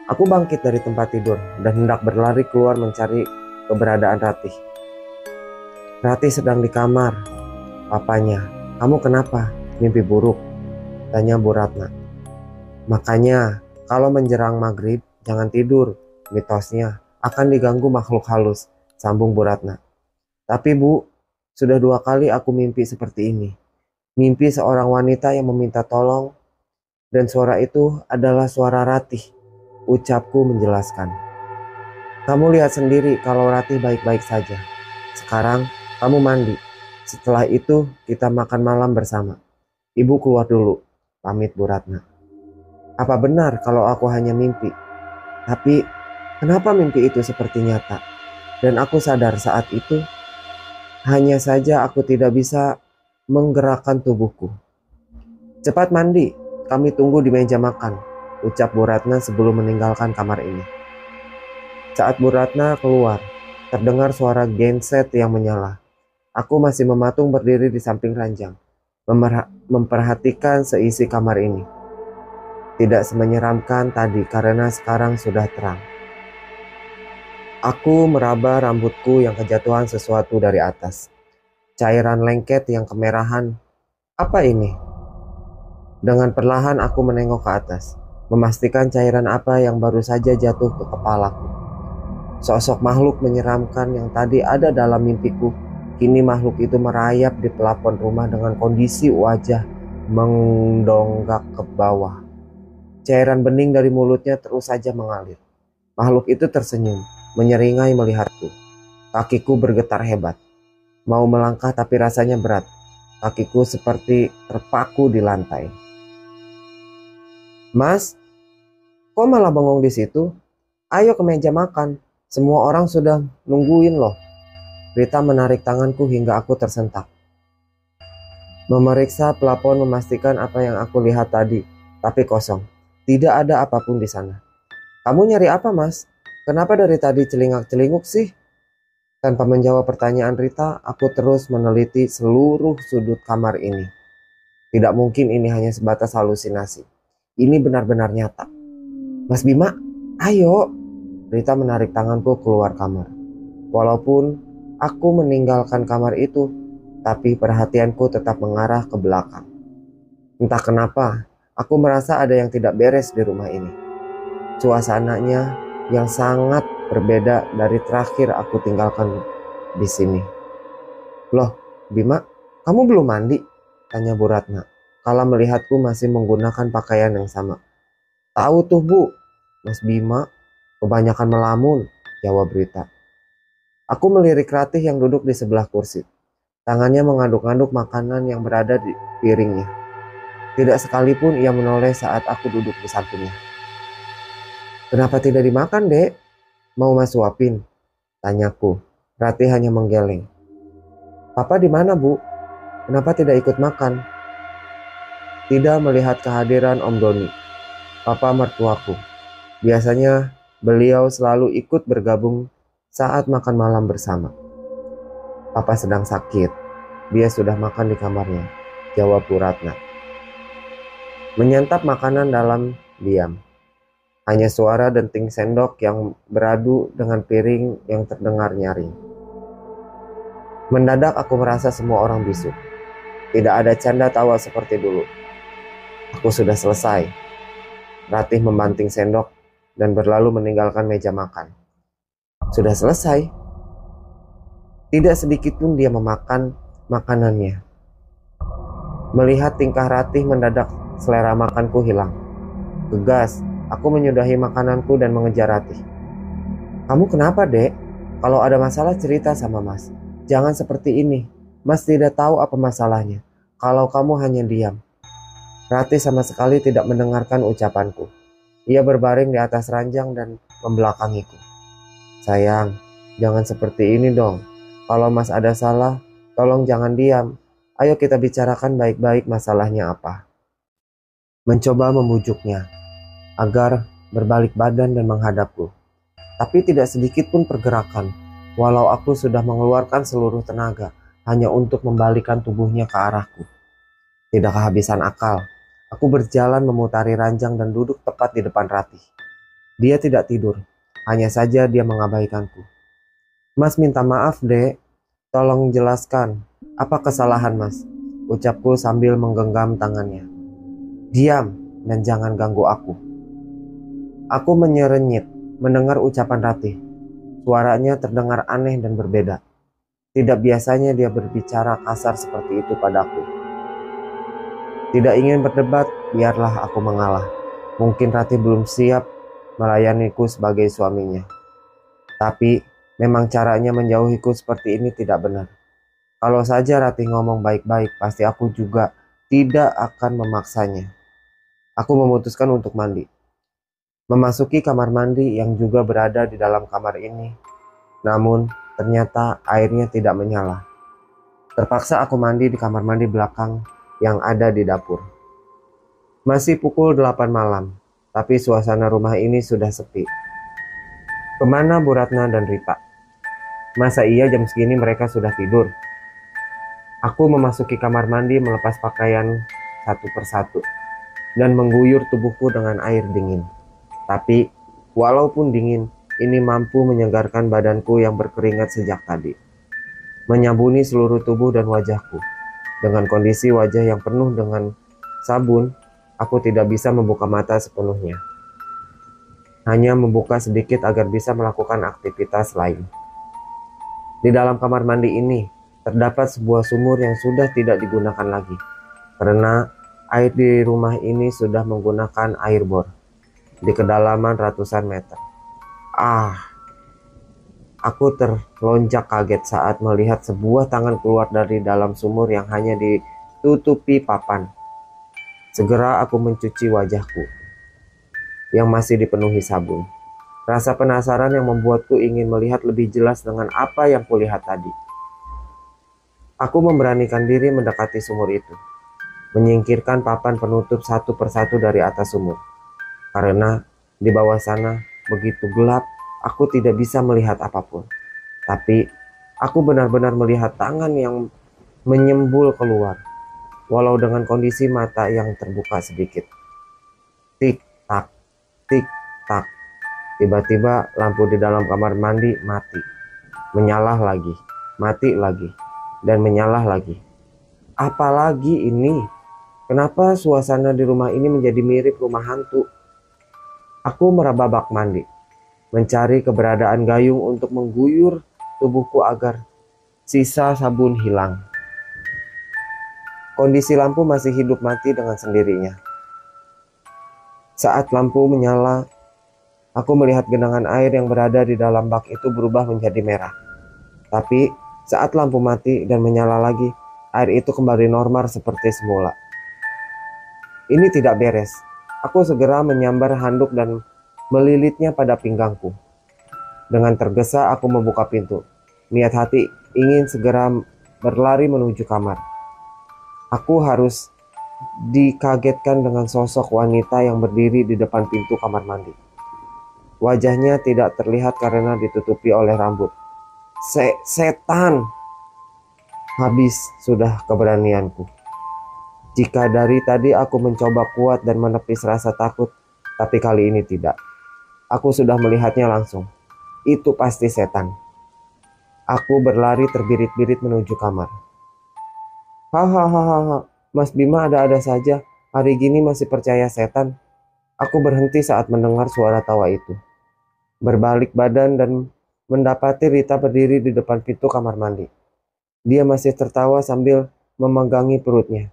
Aku bangkit dari tempat tidur dan hendak berlari keluar mencari keberadaan Ratih. "Ratih sedang di kamar, papanya." "Kamu kenapa? Mimpi buruk?" tanya Bu Ratna. "Makanya kalau menjelang maghrib jangan tidur, mitosnya akan diganggu makhluk halus," sambung Bu Ratna. "Tapi Bu, sudah 2 kali aku mimpi seperti ini. Mimpi seorang wanita yang meminta tolong dan suara itu adalah suara Ratih," ucapku menjelaskan. "Kamu lihat sendiri kalau Ratih baik-baik saja. Sekarang kamu mandi. Setelah itu kita makan malam bersama. Ibu keluar dulu," pamit Bu Ratna. Apa benar kalau aku hanya mimpi? Tapi kenapa mimpi itu seperti nyata? Dan aku sadar saat itu hanya saja aku tidak bisa menggerakkan tubuhku. "Cepat mandi, kami tunggu di meja makan," ucap Bu Ratna sebelum meninggalkan kamar ini. Saat Bu Ratna keluar, terdengar suara genset yang menyala. Aku masih mematung berdiri di samping ranjang, memperhatikan seisi kamar ini. Tidak semenyeramkan tadi karena sekarang sudah terang. Aku meraba rambutku yang kejatuhan sesuatu dari atas. Cairan lengket yang kemerahan. Apa ini? Dengan perlahan aku menengok ke atas, memastikan cairan apa yang baru saja jatuh ke kepalaku. Sosok makhluk menyeramkan yang tadi ada dalam mimpiku, kini makhluk itu merayap di pelafon rumah dengan kondisi wajah mendonggak ke bawah. Cairan bening dari mulutnya terus saja mengalir. Makhluk itu tersenyum, menyeringai melihatku. Kakiku bergetar hebat. Mau melangkah tapi rasanya berat. Kakiku seperti terpaku di lantai. Mas, kok malah bengong di situ? Ayo ke meja makan. Semua orang sudah nungguin loh. Rita menarik tanganku hingga aku tersentak. Memeriksa plafon memastikan apa yang aku lihat tadi, tapi kosong. Tidak ada apapun di sana. Kamu nyari apa, Mas? Kenapa dari tadi celingak-celinguk sih? Tanpa menjawab pertanyaan Rita, aku terus meneliti seluruh sudut kamar ini. Tidak mungkin ini hanya sebatas halusinasi. Ini benar-benar nyata. Mas Bima, ayo. Rita menarik tanganku keluar kamar. Walaupun aku meninggalkan kamar itu, tapi perhatianku tetap mengarah ke belakang. Entah kenapa, aku merasa ada yang tidak beres di rumah ini. Suasananya yang sangat berbeda dari terakhir aku tinggalkan di sini. Loh, Bima, kamu belum mandi? Tanya Bu Ratna, kala melihatku masih menggunakan pakaian yang sama. Tahu tuh Bu, Mas Bima, kebanyakan melamun, jawab Rita. Aku melirik Ratih yang duduk di sebelah kursi. Tangannya mengaduk-aduk makanan yang berada di piringnya. Tidak sekalipun ia menoleh saat aku duduk di sampingnya. Kenapa tidak dimakan, Dek? Mau Mas suapin? Tanyaku. Ratih hanya menggeleng. Papa di mana, Bu? Kenapa tidak ikut makan? Tidak melihat kehadiran Om Doni, papa mertuaku. Biasanya beliau selalu ikut bergabung saat makan malam bersama. Papa sedang sakit. Dia sudah makan di kamarnya, jawab Bu Ratna. Menyantap makanan dalam diam. Hanya suara denting sendok yang beradu dengan piring yang terdengar nyaring. Mendadak aku merasa semua orang bisu. Tidak ada canda tawa seperti dulu. Aku sudah selesai. Ratih membanting sendok dan berlalu meninggalkan meja makan. Sudah selesai. Tidak sedikit pun dia memakan makanannya. Melihat tingkah Ratih mendadak selera makanku hilang. Gegas, aku menyudahi makananku dan mengejar Ratih. Kamu kenapa, Dek? Kalau ada masalah cerita sama Mas. Jangan seperti ini. Mas tidak tahu apa masalahnya. Kalau kamu hanya diam. Ratih sama sekali tidak mendengarkan ucapanku. Ia berbaring di atas ranjang dan membelakangiku. Sayang, jangan seperti ini dong. Kalau Mas ada salah, tolong jangan diam. Ayo kita bicarakan baik-baik masalahnya apa. Mencoba membujuknya agar berbalik badan dan menghadapku. Tapi tidak sedikit pun pergerakan, walau aku sudah mengeluarkan seluruh tenaga hanya untuk membalikan tubuhnya ke arahku. Tidak kehabisan akal, aku berjalan memutari ranjang dan duduk tepat di depan Ratih. Dia tidak tidur, hanya saja dia mengabaikanku. Mas minta maaf, Dek. Tolong jelaskan, apa kesalahan Mas? Ucapku sambil menggenggam tangannya. Diam dan jangan ganggu aku. Aku menyerenyit mendengar ucapan Ratih. Suaranya terdengar aneh dan berbeda. Tidak biasanya dia berbicara kasar seperti itu padaku. Tidak ingin berdebat, biarlah aku mengalah. Mungkin Ratih belum siap melayaniku sebagai suaminya. Tapi memang caranya menjauhiku seperti ini tidak benar. Kalau saja Ratih ngomong baik-baik, pasti aku juga tidak akan memaksanya. Aku memutuskan untuk mandi. Memasuki kamar mandi yang juga berada di dalam kamar ini. Namun ternyata airnya tidak menyala. Terpaksa aku mandi di kamar mandi belakang yang ada di dapur. Masih pukul 8 malam, tapi suasana rumah ini sudah sepi. Kemana Bu Ratna dan Rita? Masa iya jam segini mereka sudah tidur? Aku memasuki kamar mandi melepas pakaian satu persatu dan mengguyur tubuhku dengan air dingin. Tapi walaupun dingin, ini mampu menyegarkan badanku yang berkeringat sejak tadi. Menyabuni seluruh tubuh dan wajahku. Dengan kondisi wajah yang penuh dengan sabun, aku tidak bisa membuka mata sepenuhnya. Hanya membuka sedikit agar bisa melakukan aktivitas lain. Di dalam kamar mandi ini, terdapat sebuah sumur yang sudah tidak digunakan lagi. Karena air di rumah ini sudah menggunakan air bor. Di kedalaman ratusan meter. Aku terlonjak kaget saat melihat sebuah tangan keluar dari dalam sumur yang hanya ditutupi papan. Segera aku mencuci wajahku yang masih dipenuhi sabun. Rasa penasaran yang membuatku ingin melihat lebih jelas dengan apa yang kulihat tadi. Aku memberanikan diri mendekati sumur itu, menyingkirkan papan penutup satu persatu dari atas sumur. Karena di bawah sana begitu gelap, aku tidak bisa melihat apapun. Tapi aku benar-benar melihat tangan yang menyembul keluar, walau dengan kondisi mata yang terbuka sedikit. Tik tak, tik tak. Tiba-tiba lampu di dalam kamar mandi mati, menyala lagi, mati lagi, dan menyala lagi. Apalagi ini? Kenapa suasana di rumah ini menjadi mirip rumah hantu? Aku meraba bak mandi, mencari keberadaan gayung untuk mengguyur tubuhku agar sisa sabun hilang. Kondisi lampu masih hidup mati dengan sendirinya. Saat lampu menyala, aku melihat genangan air yang berada di dalam bak itu berubah menjadi merah. Tapi saat lampu mati dan menyala lagi, air itu kembali normal seperti semula. Ini tidak beres. Aku segera menyambar handuk dan melilitnya pada pinggangku. Dengan tergesa aku membuka pintu. Niat hati ingin segera berlari menuju kamar. Aku harus dikagetkan dengan sosok wanita yang berdiri di depan pintu kamar mandi. Wajahnya tidak terlihat karena ditutupi oleh rambut. Setan! Habis sudah keberanianku. Jika dari tadi aku mencoba kuat dan menepis rasa takut, tapi kali ini tidak. Aku sudah melihatnya langsung. Itu pasti setan. Aku berlari terbirit-birit menuju kamar. Hahaha, Mas Bima ada-ada saja. Hari gini masih percaya setan. Aku berhenti saat mendengar suara tawa itu. Berbalik badan dan mendapati Rita berdiri di depan pintu kamar mandi. Dia masih tertawa sambil memegangi perutnya.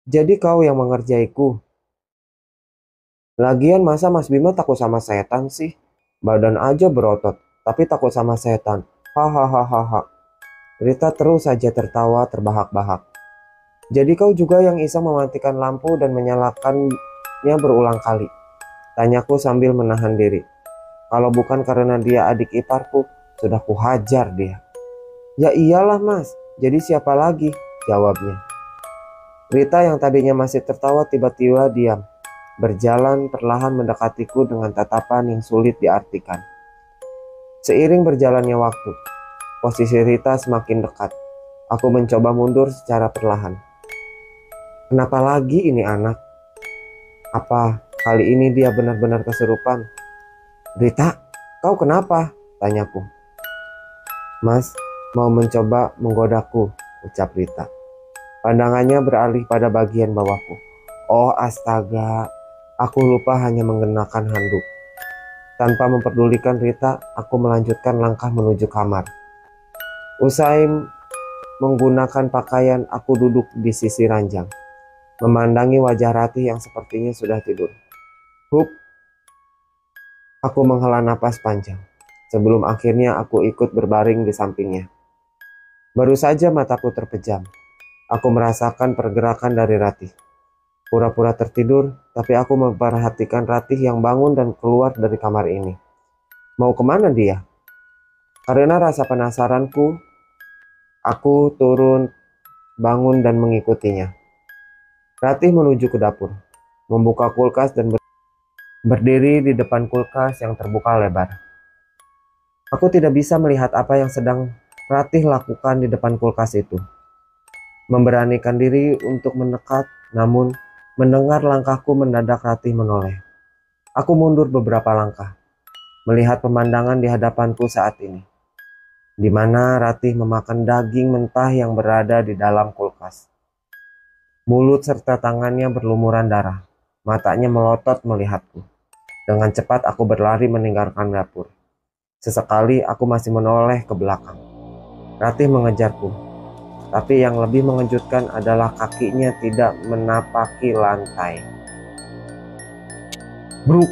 Jadi kau yang mengerjaiku. Lagian masa Mas Bima takut sama setan sih? Badan aja berotot, tapi takut sama setan. Hahaha. Rita terus saja tertawa terbahak-bahak. Jadi kau juga yang iseng mematikan lampu dan menyalakannya berulang kali? Tanyaku sambil menahan diri. Kalau bukan karena dia adik iparku, sudah kuhajar dia. Ya iyalah mas, jadi siapa lagi? Jawabnya. Rita yang tadinya masih tertawa tiba-tiba diam, berjalan perlahan mendekatiku dengan tatapan yang sulit diartikan. Seiring berjalannya waktu, posisi Rita semakin dekat. Aku mencoba mundur secara perlahan. Kenapa lagi ini anak? Apa kali ini dia benar-benar kesurupan? Rita, kau kenapa? Tanyaku. Mas, mau mencoba menggodaku, ucap Rita. Pandangannya beralih pada bagian bawahku. Oh astaga, aku lupa hanya mengenakan handuk. Tanpa memperdulikan Rita, aku melanjutkan langkah menuju kamar. Usai menggunakan pakaian, aku duduk di sisi ranjang, memandangi wajah Ratih yang sepertinya sudah tidur. Hup, aku menghela napas panjang, sebelum akhirnya aku ikut berbaring di sampingnya. Baru saja mataku terpejam. Aku merasakan pergerakan dari Ratih. Pura-pura tertidur, tapi aku memperhatikan Ratih yang bangun dan keluar dari kamar ini. Mau kemana dia? Karena rasa penasaranku, aku turun, bangun dan mengikutinya. Ratih menuju ke dapur, membuka kulkas dan berdiri di depan kulkas yang terbuka lebar. Aku tidak bisa melihat apa yang sedang Ratih lakukan di depan kulkas itu. Memberanikan diri untuk mendekat, namun mendengar langkahku mendadak Ratih menoleh. Aku mundur beberapa langkah, melihat pemandangan di hadapanku saat ini, di mana Ratih memakan daging mentah yang berada di dalam kulkas. Mulut serta tangannya berlumuran darah, matanya melotot melihatku. Dengan cepat aku berlari meninggalkan dapur. Sesekali aku masih menoleh ke belakang. Ratih mengejarku. Tapi yang lebih mengejutkan adalah kakinya tidak menapaki lantai. Bruk!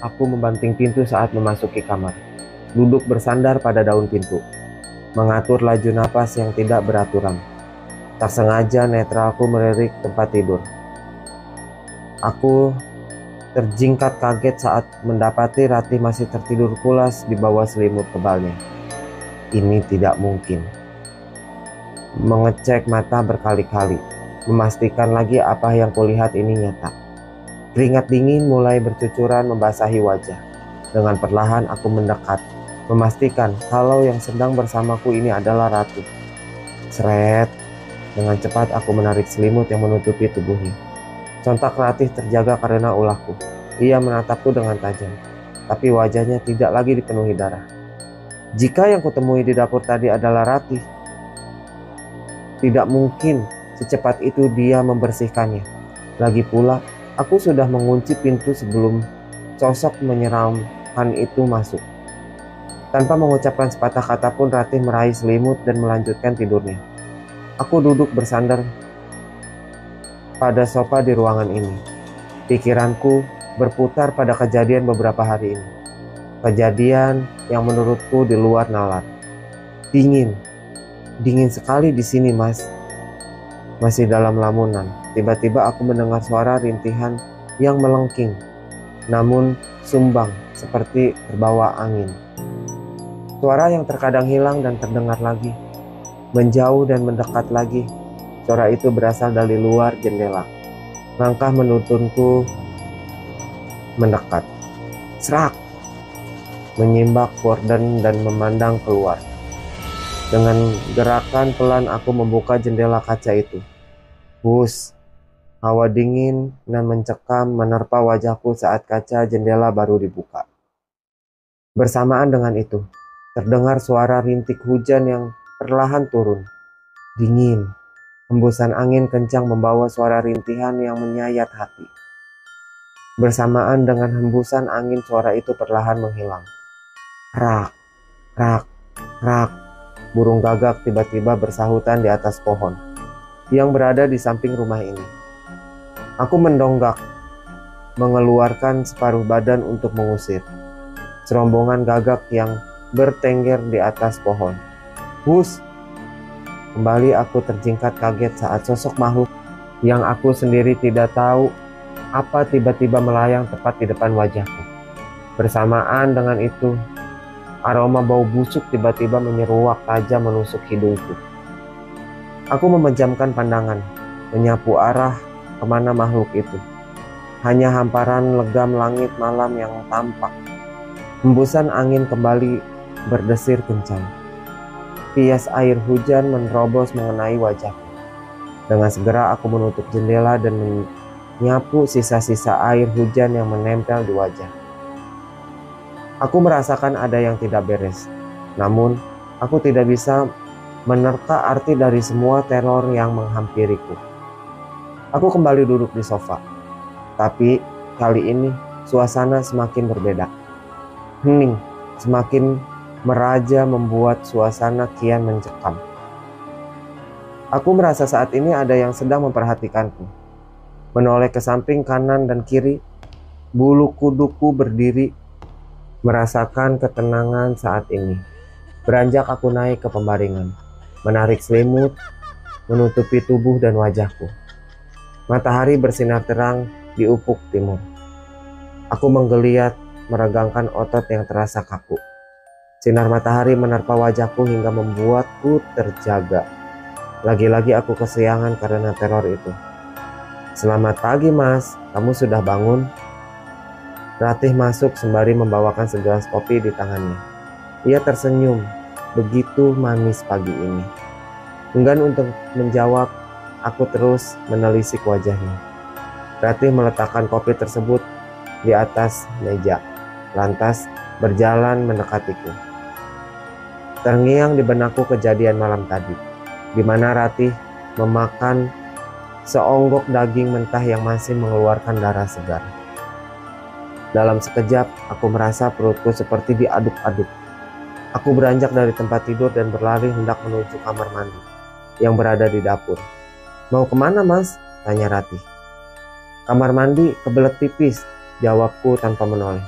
aku membanting pintu saat memasuki kamar. Duduk bersandar pada daun pintu, mengatur laju napas yang tidak beraturan. Tak sengaja netralku melirik tempat tidur. Aku terjingkat kaget saat mendapati Ratih masih tertidur pulas di bawah selimut tebalnya. Ini tidak mungkin. Mengecek mata berkali-kali, memastikan lagi apa yang kulihat ini nyata. Keringat dingin mulai bercucuran membasahi wajah. Dengan perlahan aku mendekat, memastikan kalau yang sedang bersamaku ini adalah Ratih. Seret, dengan cepat aku menarik selimut yang menutupi tubuhnya. Sontak Ratih terjaga karena ulahku. Ia menatapku dengan tajam, tapi wajahnya tidak lagi dipenuhi darah. Jika yang kutemui di dapur tadi adalah Ratih, tidak mungkin secepat itu dia membersihkannya. Lagi pula, aku sudah mengunci pintu sebelum sosok menyeramkan itu masuk. Tanpa mengucapkan sepatah kata pun Ratih meraih selimut dan melanjutkan tidurnya. Aku duduk bersandar pada sofa di ruangan ini. Pikiranku berputar pada kejadian beberapa hari ini. Kejadian yang menurutku di luar nalar. Dingin sekali di sini, Mas. Masih dalam lamunan, tiba-tiba aku mendengar suara rintihan yang melengking, namun sumbang seperti terbawa angin. Suara yang terkadang hilang dan terdengar lagi, menjauh dan mendekat lagi. Suara itu berasal dari luar jendela. Langkah menuntunku mendekat. Serak! Menyimbak gorden dan memandang keluar. Dengan gerakan pelan aku membuka jendela kaca itu. Hus! Hawa dingin dan mencekam menerpa wajahku saat kaca jendela baru dibuka. Bersamaan dengan itu, terdengar suara rintik hujan yang perlahan turun. Dingin. Hembusan angin kencang membawa suara rintihan yang menyayat hati. Bersamaan dengan hembusan angin, suara itu perlahan menghilang. Rak, rak, rak. Burung gagak tiba-tiba bersahutan di atas pohon yang berada di samping rumah ini. Aku mendongak, mengeluarkan separuh badan untuk mengusir serombongan gagak yang bertengger di atas pohon. Hus! Kembali aku terjingkat kaget saat sosok makhluk yang aku sendiri tidak tahu apa tiba-tiba melayang tepat di depan wajahku. Bersamaan dengan itu, aroma bau busuk tiba-tiba menyeruak tajam menusuk hidungku. Aku memejamkan pandangan, menyapu arah kemana makhluk itu. Hanya hamparan legam langit malam yang tampak. Hembusan angin kembali berdesir kencang. Pias air hujan menerobos mengenai wajahku. Dengan segera aku menutup jendela dan menyapu sisa-sisa air hujan yang menempel di wajah. Aku merasakan ada yang tidak beres. Namun, aku tidak bisa menerka arti dari semua teror yang menghampiriku. Aku kembali duduk di sofa. Tapi kali ini suasana semakin berbeda. Hening semakin meraja membuat suasana kian mencekam. Aku merasa saat ini ada yang sedang memperhatikanku. Menoleh ke samping kanan dan kiri, bulu kuduku berdiri, merasakan ketenangan saat ini. Beranjak aku naik ke pembaringan, menarik selimut, menutupi tubuh dan wajahku. Matahari bersinar terang di ufuk timur. Aku menggeliat, meregangkan otot yang terasa kaku. Sinar matahari menerpa wajahku hingga membuatku terjaga. Lagi-lagi aku kesiangan karena teror itu. Selamat pagi, Mas. Kamu sudah bangun? Ratih masuk sembari membawakan segelas kopi di tangannya. Ia tersenyum, begitu manis pagi ini. Enggan untuk menjawab, aku terus menelisik wajahnya. Ratih meletakkan kopi tersebut di atas meja, lantas berjalan mendekatiku. Terngiang di benakku kejadian malam tadi, di mana Ratih memakan seonggok daging mentah yang masih mengeluarkan darah segar. Dalam sekejap, aku merasa perutku seperti diaduk-aduk. Aku beranjak dari tempat tidur dan berlari hendak menuju kamar mandi yang berada di dapur. Mau kemana, Mas? Tanya Ratih. Kamar mandi kebelet pipis, jawabku tanpa menoleh.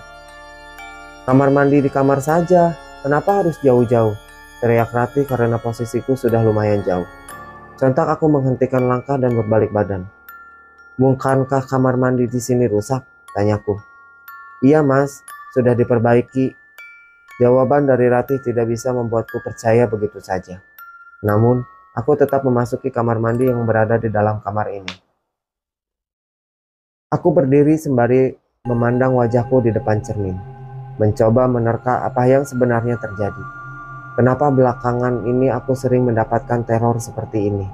Kamar mandi di kamar saja, kenapa harus jauh-jauh? Teriak Ratih karena posisiku sudah lumayan jauh. Sontak aku menghentikan langkah dan berbalik badan. Bukankah kamar mandi di sini rusak? Tanyaku. Iya mas, sudah diperbaiki. Jawaban dari Ratih tidak bisa membuatku percaya begitu saja. Namun, aku tetap memasuki kamar mandi yang berada di dalam kamar ini. Aku berdiri sembari memandang wajahku di depan cermin, mencoba menerka apa yang sebenarnya terjadi. Kenapa belakangan ini aku sering mendapatkan teror seperti ini?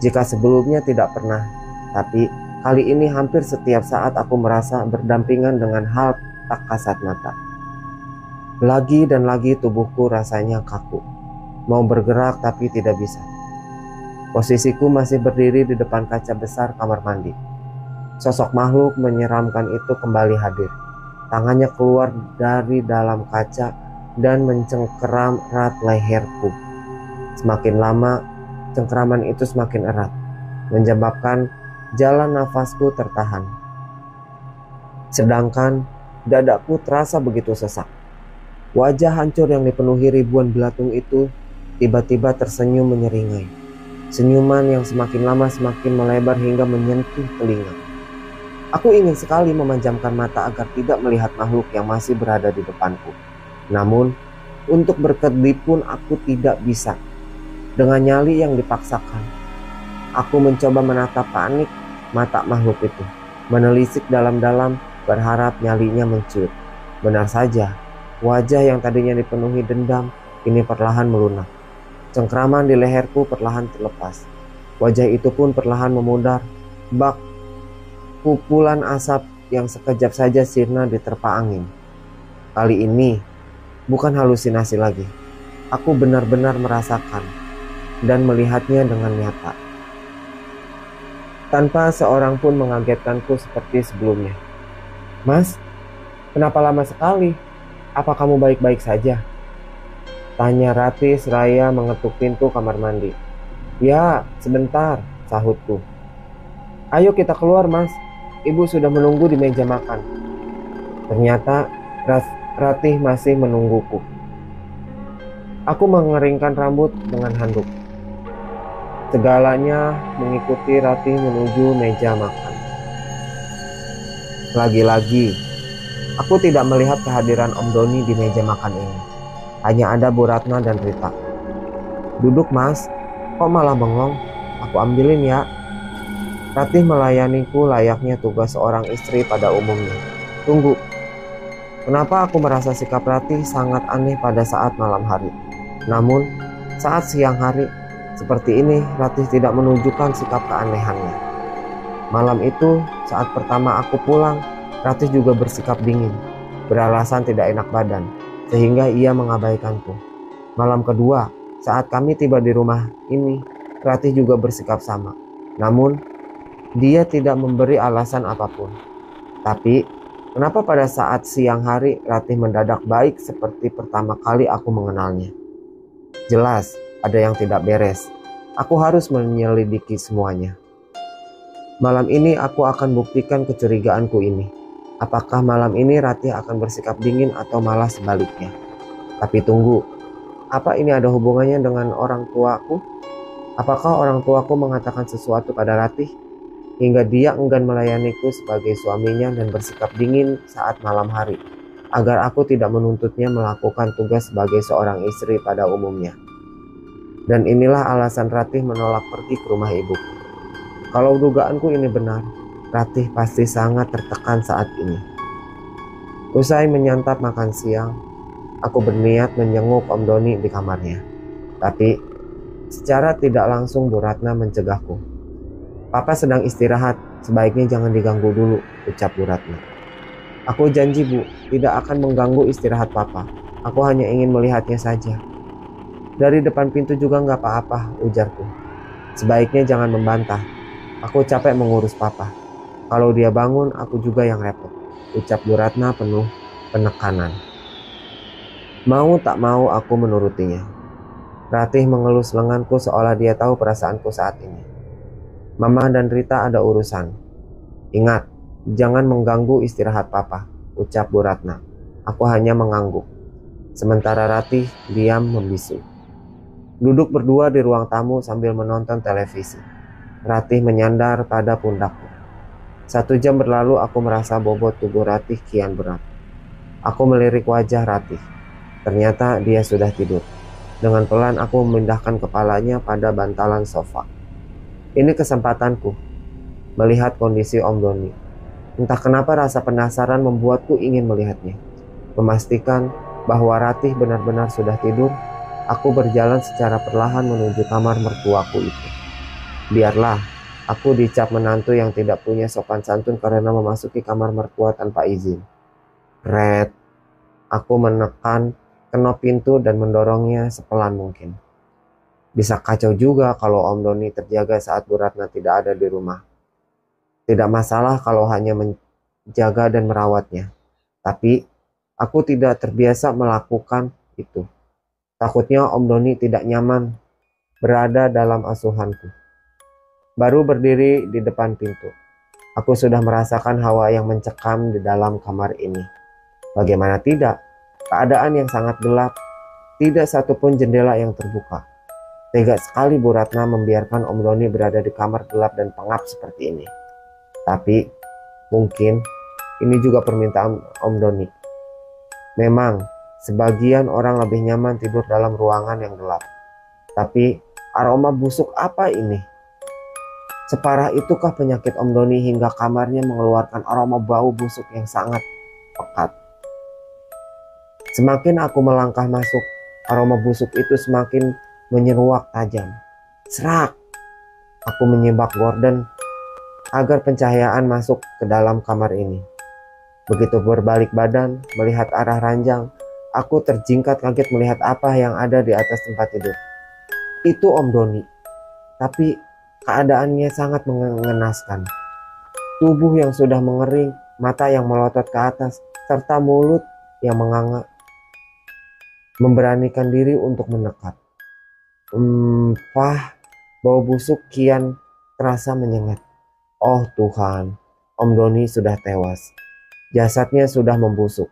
Jika sebelumnya tidak pernah, tapi kali ini hampir setiap saat aku merasa berdampingan dengan hal tak kasat mata. Lagi dan lagi tubuhku rasanya kaku, mau bergerak tapi tidak bisa. Posisiku masih berdiri di depan kaca besar kamar mandi. Sosok makhluk menyeramkan itu kembali hadir. Tangannya keluar dari dalam kaca dan mencengkeram erat leherku. Semakin lama, cengkeraman itu semakin erat, menyebabkan jalan nafasku tertahan. Sedangkan dadaku terasa begitu sesak. Wajah hancur yang dipenuhi ribuan belatung itu tiba-tiba tersenyum menyeringai. Senyuman yang semakin lama semakin melebar hingga menyentuh telinga. Aku ingin sekali memejamkan mata agar tidak melihat makhluk yang masih berada di depanku. Namun, untuk berkedip pun aku tidak bisa. Dengan nyali yang dipaksakan, aku mencoba menatap panik mata makhluk itu, menelisik dalam-dalam berharap nyalinya mencuit. Benar saja, wajah yang tadinya dipenuhi dendam kini perlahan melunak. Cengkraman di leherku perlahan terlepas. Wajah itu pun perlahan memudar, bak pukulan asap yang sekejap saja sirna diterpa angin. Kali ini bukan halusinasi lagi. Aku benar-benar merasakan dan melihatnya dengan nyata. Tanpa seorang pun mengagetkanku seperti sebelumnya. Mas, kenapa lama sekali? Apa kamu baik-baik saja? Tanya Ratih seraya mengetuk pintu kamar mandi. Ya, sebentar, sahutku. Ayo kita keluar mas, ibu sudah menunggu di meja makan. Ternyata Ratih masih menungguku. Aku mengeringkan rambut dengan handuk. Segalanya mengikuti Ratih menuju meja makan. Lagi-lagi, aku tidak melihat kehadiran Om Doni di meja makan ini. Hanya ada Bu Ratna dan Rita. Duduk mas, kok malah bengong? Aku ambilin ya. Ratih melayaniku layaknya tugas seorang istri pada umumnya. Tunggu, kenapa aku merasa sikap Ratih sangat aneh pada saat malam hari? Namun, saat siang hari, seperti ini Ratih tidak menunjukkan sikap keanehannya. Malam itu, saat pertama aku pulang, Ratih juga bersikap dingin, beralasan tidak enak badan, sehingga ia mengabaikanku. Malam kedua, saat kami tiba di rumah ini, Ratih juga bersikap sama. Namun, dia tidak memberi alasan apapun. Tapi, kenapa pada saat siang hari Ratih mendadak baik seperti pertama kali aku mengenalnya? Jelas, ada yang tidak beres. Aku harus menyelidiki semuanya. Malam ini aku akan buktikan kecurigaanku ini. Apakah malam ini Ratih akan bersikap dingin atau malah sebaliknya? Tapi tunggu, apa ini ada hubungannya dengan orang tuaku? Apakah orang tuaku mengatakan sesuatu pada Ratih hingga dia enggan melayaniku sebagai suaminya dan bersikap dingin saat malam hari, agar aku tidak menuntutnya melakukan tugas sebagai seorang istri pada umumnya? Dan inilah alasan Ratih menolak pergi ke rumah ibuku. Kalau dugaanku ini benar, Ratih pasti sangat tertekan saat ini. Usai menyantap makan siang, aku berniat menjenguk Om Doni di kamarnya. Tapi secara tidak langsung Bu Ratna mencegahku. Papa sedang istirahat, sebaiknya jangan diganggu dulu, ucap Bu Ratna. Aku janji Bu, tidak akan mengganggu istirahat Papa. Aku hanya ingin melihatnya saja. Dari depan pintu juga nggak apa-apa, ujarku. Sebaiknya jangan membantah. Aku capek mengurus Papa. Kalau dia bangun, aku juga yang repot, ucap Bu Ratna penuh penekanan. Mau tak mau aku menurutinya. Ratih mengelus lenganku seolah dia tahu perasaanku saat ini. Mama dan Rita ada urusan. Ingat, jangan mengganggu istirahat Papa, ucap Bu Ratna. Aku hanya mengangguk. Sementara Ratih diam membisu. Duduk berdua di ruang tamu sambil menonton televisi. Ratih menyandar pada pundakku. 1 jam berlalu, aku merasa bobot tubuh Ratih kian berat. Aku melirik wajah Ratih. Ternyata dia sudah tidur. Dengan pelan aku memindahkan kepalanya pada bantalan sofa. Ini kesempatanku melihat kondisi Om Doni. Entah kenapa rasa penasaran membuatku ingin melihatnya. Memastikan bahwa Ratih benar-benar sudah tidur, aku berjalan secara perlahan menuju kamar mertuaku itu. Biarlah aku dicap menantu yang tidak punya sopan santun karena memasuki kamar mertua tanpa izin. Red, aku menekan kenop pintu dan mendorongnya sepelan mungkin. Bisa kacau juga kalau Om Doni terjaga saat Bu Ratna tidak ada di rumah. Tidak masalah kalau hanya menjaga dan merawatnya. Tapi aku tidak terbiasa melakukan itu. Takutnya Om Doni tidak nyaman berada dalam asuhanku. Baru berdiri di depan pintu, aku sudah merasakan hawa yang mencekam di dalam kamar ini. Bagaimana tidak? Keadaan yang sangat gelap, tidak satupun jendela yang terbuka. Tega sekali Bu Ratna membiarkan Om Doni berada di kamar gelap dan pengap seperti ini. Tapi mungkin ini juga permintaan Om Doni. Memang sebagian orang lebih nyaman tidur dalam ruangan yang gelap. Tapi aroma busuk apa ini? Separah itukah penyakit Om Doni hingga kamarnya mengeluarkan aroma bau busuk yang sangat pekat? Semakin aku melangkah masuk, aroma busuk itu semakin menyeruak tajam. Serak! Aku menyibak gorden agar pencahayaan masuk ke dalam kamar ini. Begitu berbalik badan melihat arah ranjang, aku terjingkat kaget melihat apa yang ada di atas tempat tidur. Itu Om Doni, tapi keadaannya sangat mengenaskan. Tubuh yang sudah mengering, mata yang melotot ke atas, serta mulut yang menganga, memberanikan diri untuk mendekat. Bau busuk kian terasa menyengat. Oh Tuhan, Om Doni sudah tewas. Jasadnya sudah membusuk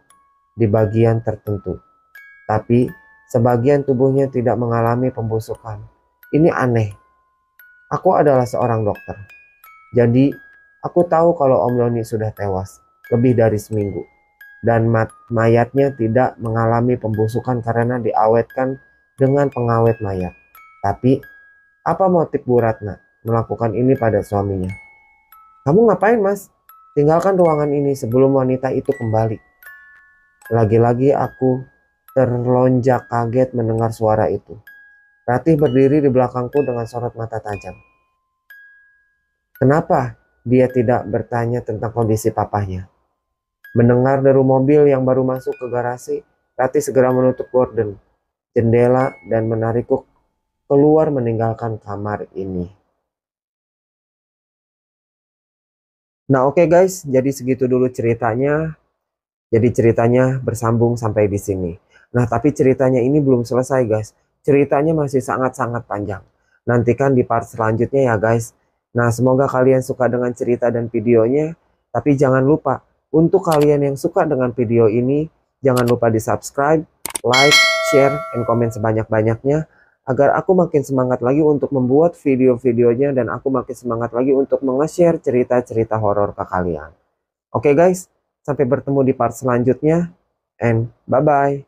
di bagian tertentu. Tapi sebagian tubuhnya tidak mengalami pembusukan. Ini aneh. Aku adalah seorang dokter. Jadi aku tahu kalau Om Doni sudah tewas lebih dari seminggu. Dan mayatnya tidak mengalami pembusukan karena diawetkan dengan pengawet mayat. Tapi apa motif Bu Ratna melakukan ini pada suaminya? Kamu ngapain, Mas? Tinggalkan ruangan ini sebelum wanita itu kembali. Lagi-lagi aku terlonjak kaget mendengar suara itu. Ratih berdiri di belakangku dengan sorot mata tajam. Kenapa dia tidak bertanya tentang kondisi papahnya? Mendengar deru mobil yang baru masuk ke garasi, Ratih segera menutup gorden, jendela dan menarikku keluar meninggalkan kamar ini. Nah oke guys, jadi segitu dulu ceritanya. Jadi ceritanya bersambung sampai di sini. Nah tapi ceritanya ini belum selesai guys. Ceritanya masih sangat-sangat panjang. Nantikan di part selanjutnya ya guys. Nah semoga kalian suka dengan cerita dan videonya. Tapi jangan lupa, untuk kalian yang suka dengan video ini, jangan lupa di subscribe, like, share, and komen sebanyak-banyaknya. Agar aku makin semangat lagi untuk membuat video-videonya dan aku makin semangat lagi untuk nge-share cerita-cerita horor ke kalian. Oke guys, sampai bertemu di part selanjutnya and bye-bye.